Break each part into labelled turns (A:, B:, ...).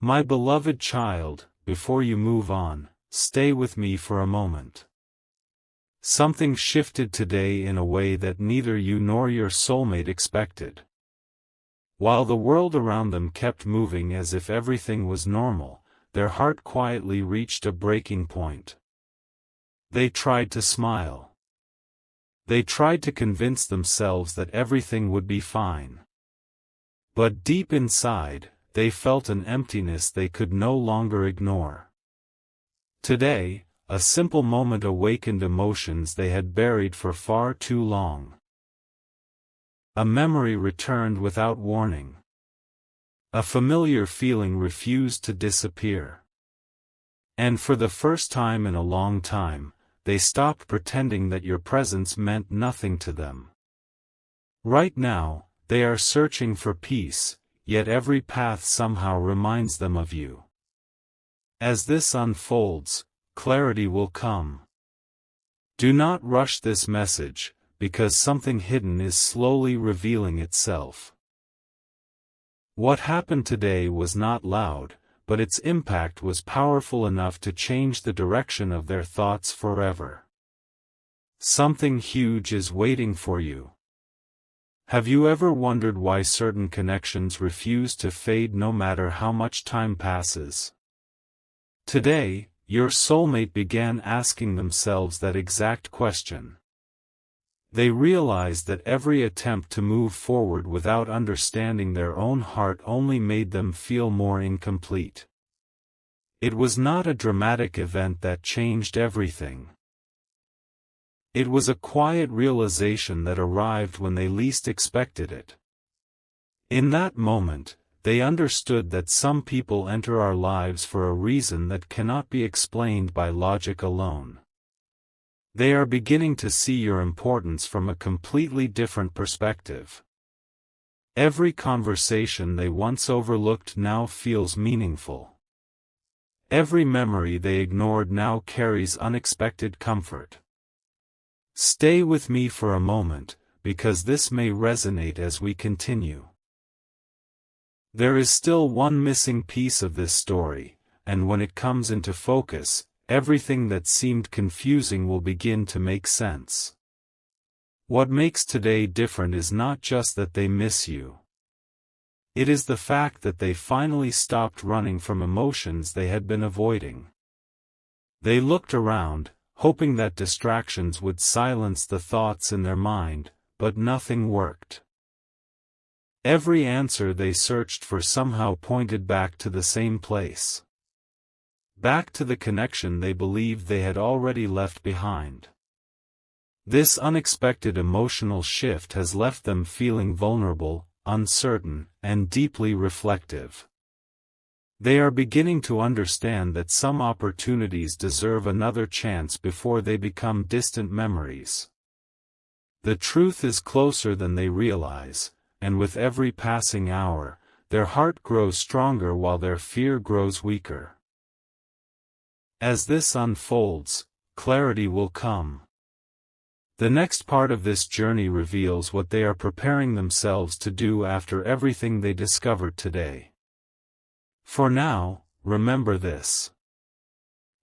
A: My beloved child, before you move on, stay with me for a moment. Something shifted today in a way that neither you nor your soulmate expected. While the world around them kept moving as if everything was normal, their heart quietly reached a breaking point. They tried to smile. They tried to convince themselves that everything would be fine. But deep inside, they felt an emptiness they could no longer ignore. Today, a simple moment awakened emotions they had buried for far too long. A memory returned without warning. A familiar feeling refused to disappear. And for the first time in a long time, they stopped pretending that your presence meant nothing to them. Right now, they are searching for peace, yet every path somehow reminds them of you. As this unfolds, clarity will come. Do not rush this message, because something hidden is slowly revealing itself. What happened today was not loud, but its impact was powerful enough to change the direction of their thoughts forever. Something huge is waiting for you. Have you ever wondered why certain connections refuse to fade no matter how much time passes? Today, your soulmate began asking themselves that exact question. They realized that every attempt to move forward without understanding their own heart only made them feel more incomplete. It was not a dramatic event that changed everything. It was a quiet realization that arrived when they least expected it. In that moment, they understood that some people enter our lives for a reason that cannot be explained by logic alone. They are beginning to see your importance from a completely different perspective. Every conversation they once overlooked now feels meaningful. Every memory they ignored now carries unexpected comfort. Stay with me for a moment, because this may resonate as we continue. There is still one missing piece of this story, and when it comes into focus, everything that seemed confusing will begin to make sense. What makes today different is not just that they miss you. It is the fact that they finally stopped running from emotions they had been avoiding. They looked around, hoping that distractions would silence the thoughts in their mind, but nothing worked. Every answer they searched for somehow pointed back to the same place. Back to the connection they believed they had already left behind. This unexpected emotional shift has left them feeling vulnerable, uncertain, and deeply reflective. They are beginning to understand that some opportunities deserve another chance before they become distant memories. The truth is closer than they realize, and with every passing hour, their heart grows stronger while their fear grows weaker. As this unfolds, clarity will come. The next part of this journey reveals what they are preparing themselves to do after everything they discovered today. For now, remember this.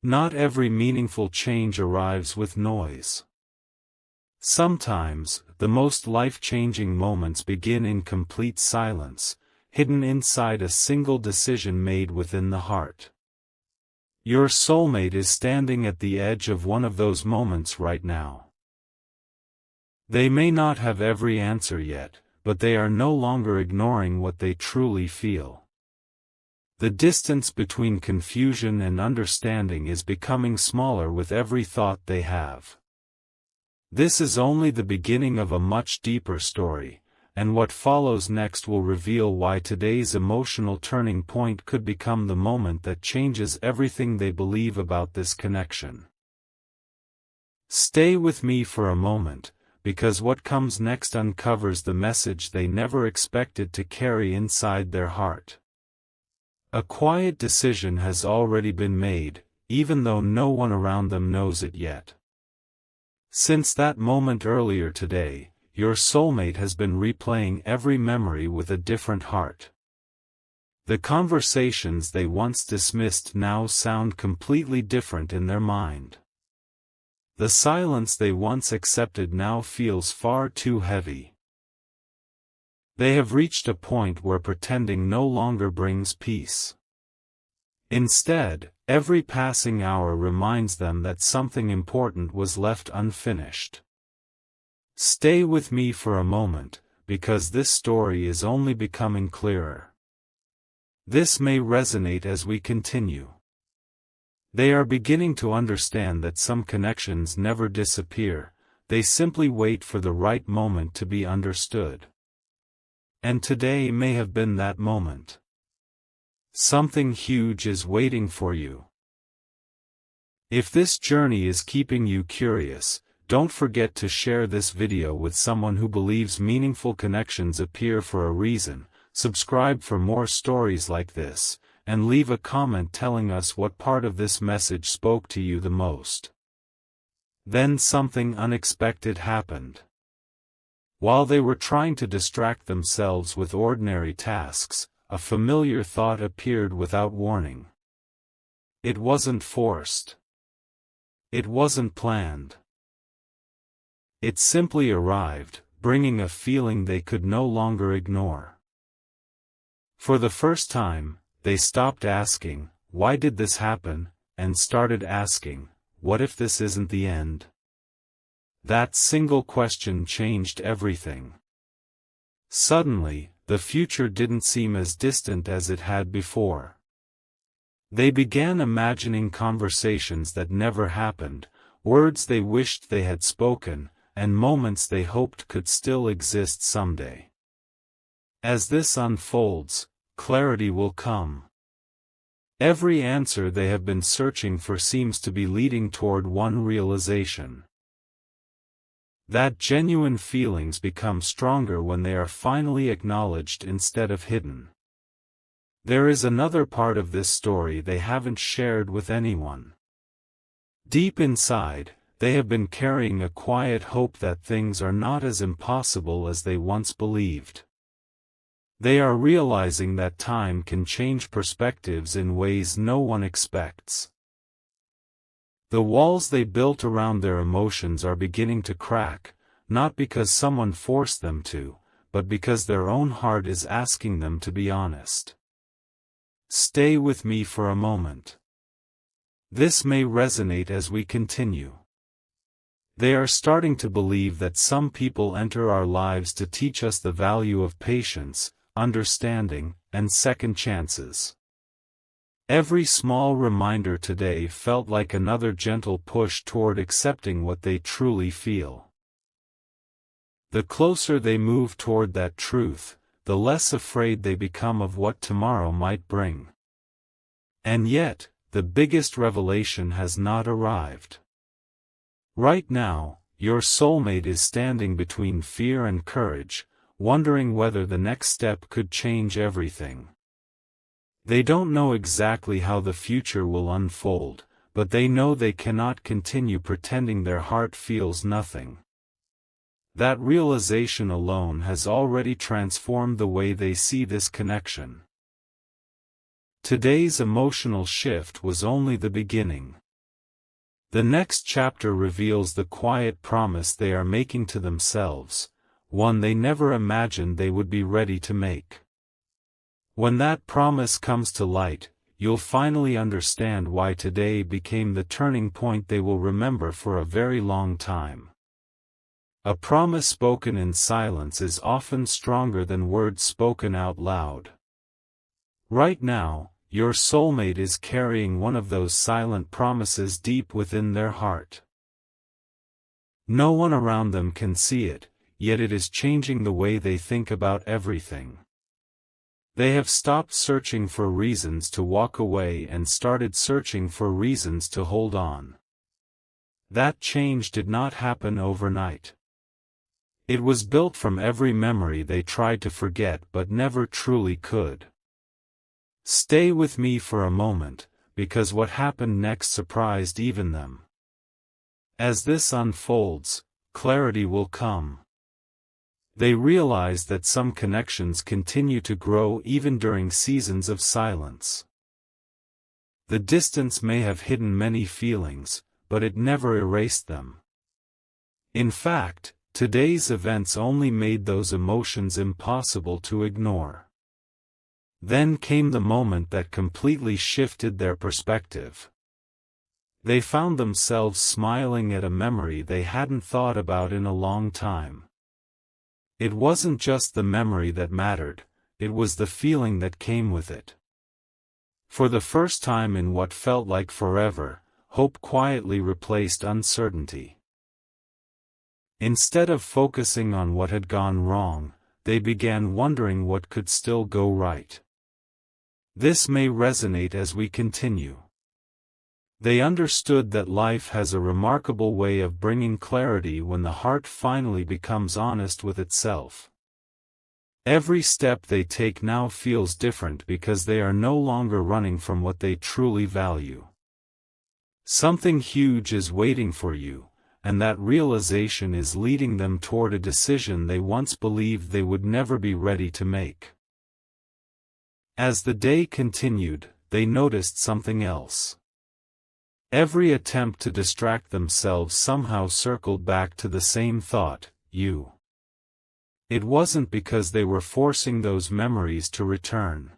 A: Not every meaningful change arrives with noise. Sometimes, the most life-changing moments begin in complete silence, hidden inside a single decision made within the heart. Your soulmate is standing at the edge of one of those moments right now. They may not have every answer yet, but they are no longer ignoring what they truly feel. The distance between confusion and understanding is becoming smaller with every thought they have. This is only the beginning of a much deeper story, and what follows next will reveal why today's emotional turning point could become the moment that changes everything they believe about this connection. Stay with me for a moment, because what comes next uncovers the message they never expected to carry inside their heart. A quiet decision has already been made, even though no one around them knows it yet. Since that moment earlier today, your soulmate has been replaying every memory with a different heart. The conversations they once dismissed now sound completely different in their mind. The silence they once accepted now feels far too heavy. They have reached a point where pretending no longer brings peace. Instead, every passing hour reminds them that something important was left unfinished. Stay with me for a moment, because this story is only becoming clearer. This may resonate as we continue. They are beginning to understand that some connections never disappear, they simply wait for the right moment to be understood. And today may have been that moment. Something huge is waiting for you. If this journey is keeping you curious, don't forget to share this video with someone who believes meaningful connections appear for a reason. Subscribe for more stories like this, and leave a comment telling us what part of this message spoke to you the most. Then something unexpected happened. While they were trying to distract themselves with ordinary tasks, a familiar thought appeared without warning. It wasn't forced. It wasn't planned. It simply arrived, bringing a feeling they could no longer ignore. For the first time, they stopped asking, "Why did this happen?" and started asking, "What if this isn't the end?" That single question changed everything. Suddenly, the future didn't seem as distant as it had before. They began imagining conversations that never happened, words they wished they had spoken, and moments they hoped could still exist someday. As this unfolds, clarity will come. Every answer they have been searching for seems to be leading toward one realization. That genuine feelings become stronger when they are finally acknowledged instead of hidden. There is another part of this story they haven't shared with anyone. Deep inside, they have been carrying a quiet hope that things are not as impossible as they once believed. They are realizing that time can change perspectives in ways no one expects. The walls they built around their emotions are beginning to crack, not because someone forced them to, but because their own heart is asking them to be honest. Stay with me for a moment. This may resonate as we continue. They are starting to believe that some people enter our lives to teach us the value of patience, understanding, and second chances. Every small reminder today felt like another gentle push toward accepting what they truly feel. The closer they move toward that truth, the less afraid they become of what tomorrow might bring. And yet, the biggest revelation has not arrived. Right now, your soulmate is standing between fear and courage, wondering whether the next step could change everything. They don't know exactly how the future will unfold, but they know they cannot continue pretending their heart feels nothing. That realization alone has already transformed the way they see this connection. Today's emotional shift was only the beginning. The next chapter reveals the quiet promise they are making to themselves, one they never imagined they would be ready to make. When that promise comes to light, you'll finally understand why today became the turning point they will remember for a very long time. A promise spoken in silence is often stronger than words spoken out loud. Right now, your soulmate is carrying one of those silent promises deep within their heart. No one around them can see it, yet it is changing the way they think about everything. They have stopped searching for reasons to walk away and started searching for reasons to hold on. That change did not happen overnight. It was built from every memory they tried to forget but never truly could. Stay with me for a moment, because what happened next surprised even them. As this unfolds, clarity will come. They realize that some connections continue to grow even during seasons of silence. The distance may have hidden many feelings, but it never erased them. In fact, today's events only made those emotions impossible to ignore. Then came the moment that completely shifted their perspective. They found themselves smiling at a memory they hadn't thought about in a long time. It wasn't just the memory that mattered, it was the feeling that came with it. For the first time in what felt like forever, hope quietly replaced uncertainty. Instead of focusing on what had gone wrong, they began wondering what could still go right. This may resonate as we continue. They understood that life has a remarkable way of bringing clarity when the heart finally becomes honest with itself. Every step they take now feels different because they are no longer running from what they truly value. Something huge is waiting for you, and that realization is leading them toward a decision they once believed they would never be ready to make. As the day continued, they noticed something else. Every attempt to distract themselves somehow circled back to the same thought, you. It wasn't because they were forcing those memories to return.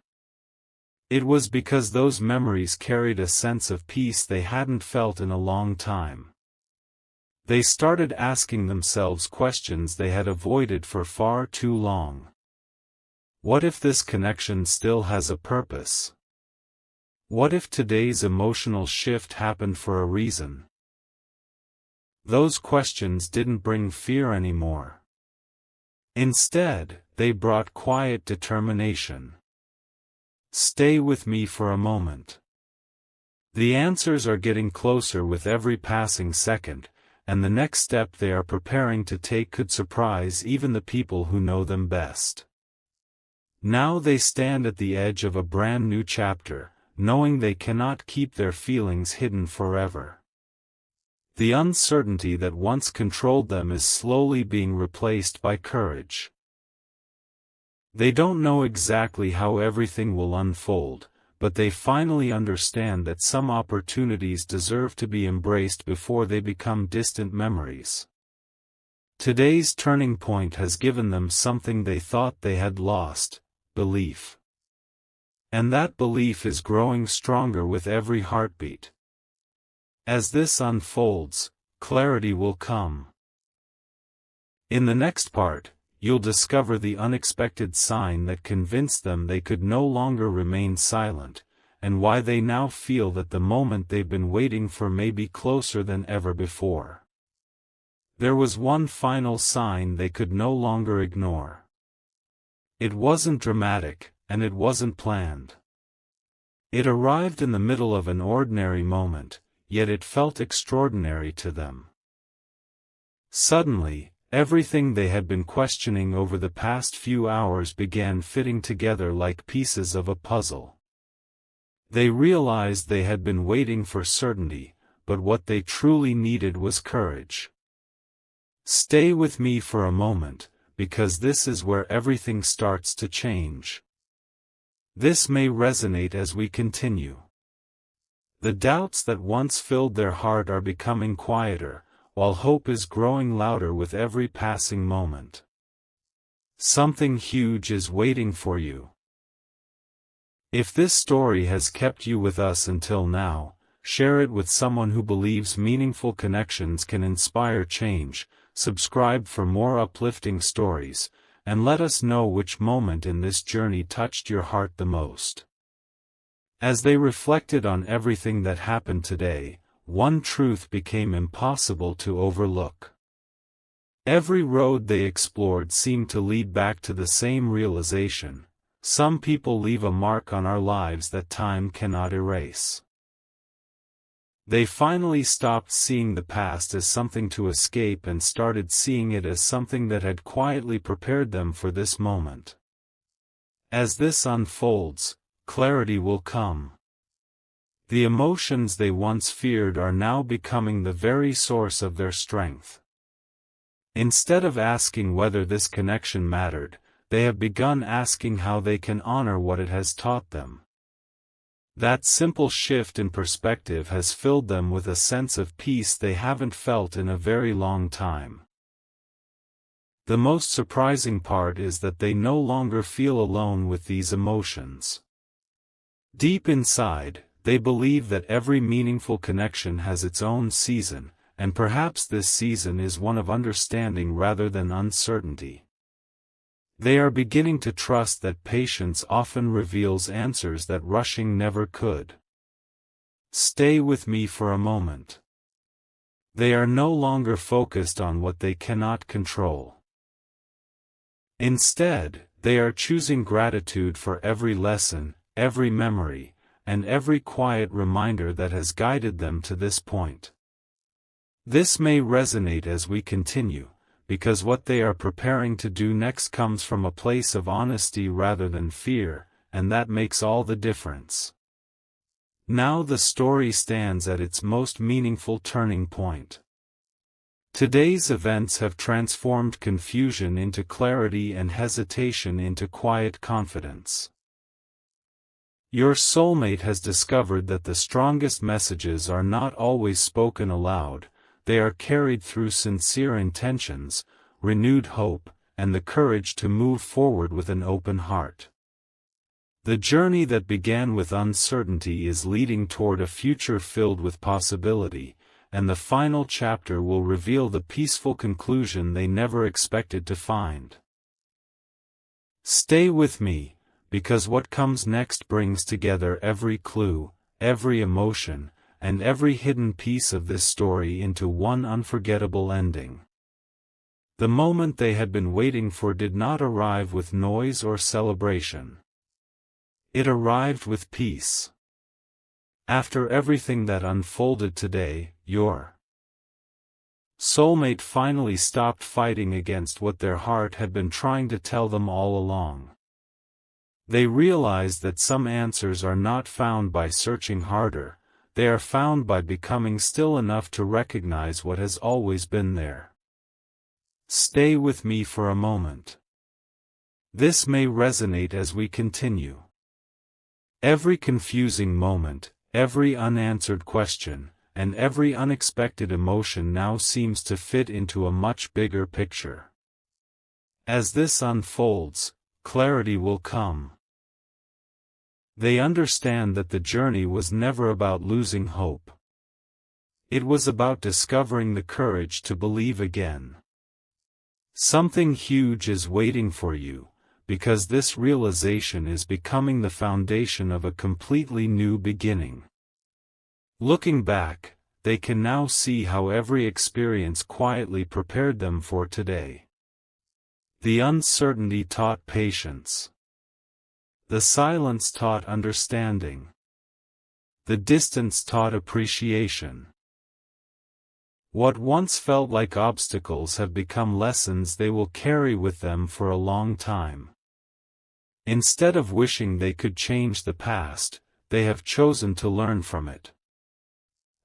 A: It was because those memories carried a sense of peace they hadn't felt in a long time. They started asking themselves questions they had avoided for far too long. What if this connection still has a purpose? What if today's emotional shift happened for a reason? Those questions didn't bring fear anymore. Instead, they brought quiet determination. Stay with me for a moment. The answers are getting closer with every passing second, and the next step they are preparing to take could surprise even the people who know them best. Now they stand at the edge of a brand new chapter, knowing they cannot keep their feelings hidden forever. The uncertainty that once controlled them is slowly being replaced by courage. They don't know exactly how everything will unfold, but they finally understand that some opportunities deserve to be embraced before they become distant memories. Today's turning point has given them something they thought they had lost: belief. And that belief is growing stronger with every heartbeat. As this unfolds, clarity will come. In the next part, you'll discover the unexpected sign that convinced them they could no longer remain silent, and why they now feel that the moment they've been waiting for may be closer than ever before. There was one final sign they could no longer ignore. It wasn't dramatic, and it wasn't planned. It arrived in the middle of an ordinary moment, yet it felt extraordinary to them. Suddenly, everything they had been questioning over the past few hours began fitting together like pieces of a puzzle. They realized they had been waiting for certainty, but what they truly needed was courage. Stay with me for a moment, because this is where everything starts to change. This may resonate as we continue. The doubts that once filled their heart are becoming quieter, while hope is growing louder with every passing moment. Something huge is waiting for you. If this story has kept you with us until now, share it with someone who believes meaningful connections can inspire change. Subscribe for more uplifting stories, and let us know which moment in this journey touched your heart the most. As they reflected on everything that happened today, one truth became impossible to overlook. Every road they explored seemed to lead back to the same realization: some people leave a mark on our lives that time cannot erase. They finally stopped seeing the past as something to escape and started seeing it as something that had quietly prepared them for this moment. As this unfolds, clarity will come. The emotions they once feared are now becoming the very source of their strength. Instead of asking whether this connection mattered, they have begun asking how they can honor what it has taught them. That simple shift in perspective has filled them with a sense of peace they haven't felt in a very long time. The most surprising part is that they no longer feel alone with these emotions. Deep inside, they believe that every meaningful connection has its own season, and perhaps this season is one of understanding rather than uncertainty. They are beginning to trust that patience often reveals answers that rushing never could. Stay with me for a moment. They are no longer focused on what they cannot control. Instead, they are choosing gratitude for every lesson, every memory, and every quiet reminder that has guided them to this point. This may resonate as we continue, because what they are preparing to do next comes from a place of honesty rather than fear, and that makes all the difference. Now the story stands at its most meaningful turning point. Today's events have transformed confusion into clarity and hesitation into quiet confidence. Your soulmate has discovered that the strongest messages are not always spoken aloud, they are carried through sincere intentions, renewed hope, and the courage to move forward with an open heart. The journey that began with uncertainty is leading toward a future filled with possibility, and the final chapter will reveal the peaceful conclusion they never expected to find. Stay with me, because what comes next brings together every clue, every emotion, and every hidden piece of this story into one unforgettable ending. The moment they had been waiting for did not arrive with noise or celebration. It arrived with peace. After everything that unfolded today, your soulmate finally stopped fighting against what their heart had been trying to tell them all along. They realized that some answers are not found by searching harder, they are found by becoming still enough to recognize what has always been there. Stay with me for a moment. This may resonate as we continue. Every confusing moment, every unanswered question, and every unexpected emotion now seems to fit into a much bigger picture. As this unfolds, clarity will come. They understand that the journey was never about losing hope. It was about discovering the courage to believe again. Something huge is waiting for you, because this realization is becoming the foundation of a completely new beginning. Looking back, they can now see how every experience quietly prepared them for today. The uncertainty taught patience. The silence taught understanding. The distance taught appreciation. What once felt like obstacles have become lessons they will carry with them for a long time. Instead of wishing they could change the past, they have chosen to learn from it.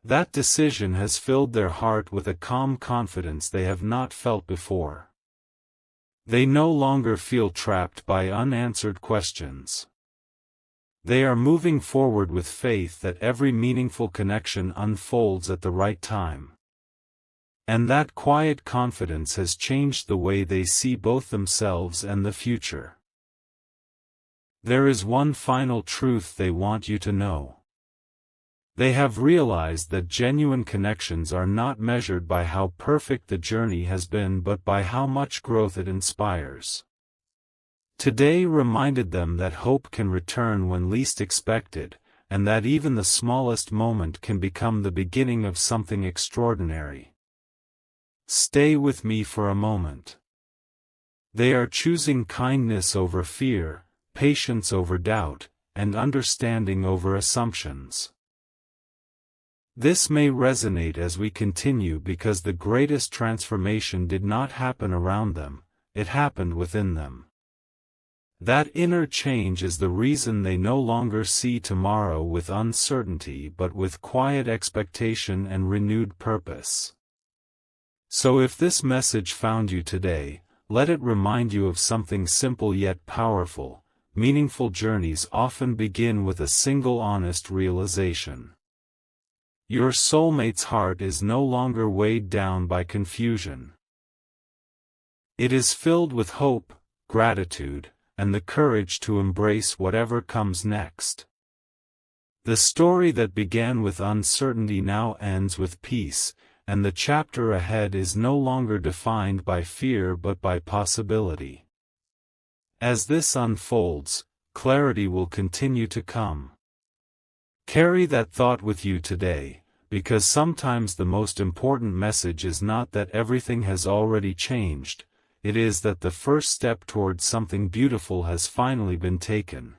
A: That decision has filled their heart with a calm confidence they have not felt before. They no longer feel trapped by unanswered questions. They are moving forward with faith that every meaningful connection unfolds at the right time. And that quiet confidence has changed the way they see both themselves and the future. There is one final truth they want you to know. They have realized that genuine connections are not measured by how perfect the journey has been but by how much growth it inspires. Today reminded them that hope can return when least expected, and that even the smallest moment can become the beginning of something extraordinary. Stay with me for a moment. They are choosing kindness over fear, patience over doubt, and understanding over assumptions. This may resonate as we continue because the greatest transformation did not happen around them, it happened within them. That inner change is the reason they no longer see tomorrow with uncertainty but with quiet expectation and renewed purpose. So if this message found you today, let it remind you of something simple yet powerful. Meaningful journeys often begin with a single honest realization. Your soulmate's heart is no longer weighed down by confusion. It is filled with hope, gratitude, and the courage to embrace whatever comes next. The story that began with uncertainty now ends with peace, and the chapter ahead is no longer defined by fear but by possibility. As this unfolds, clarity will continue to come. Carry that thought with you today, because sometimes the most important message is not that everything has already changed, it is that the first step towards something beautiful has finally been taken.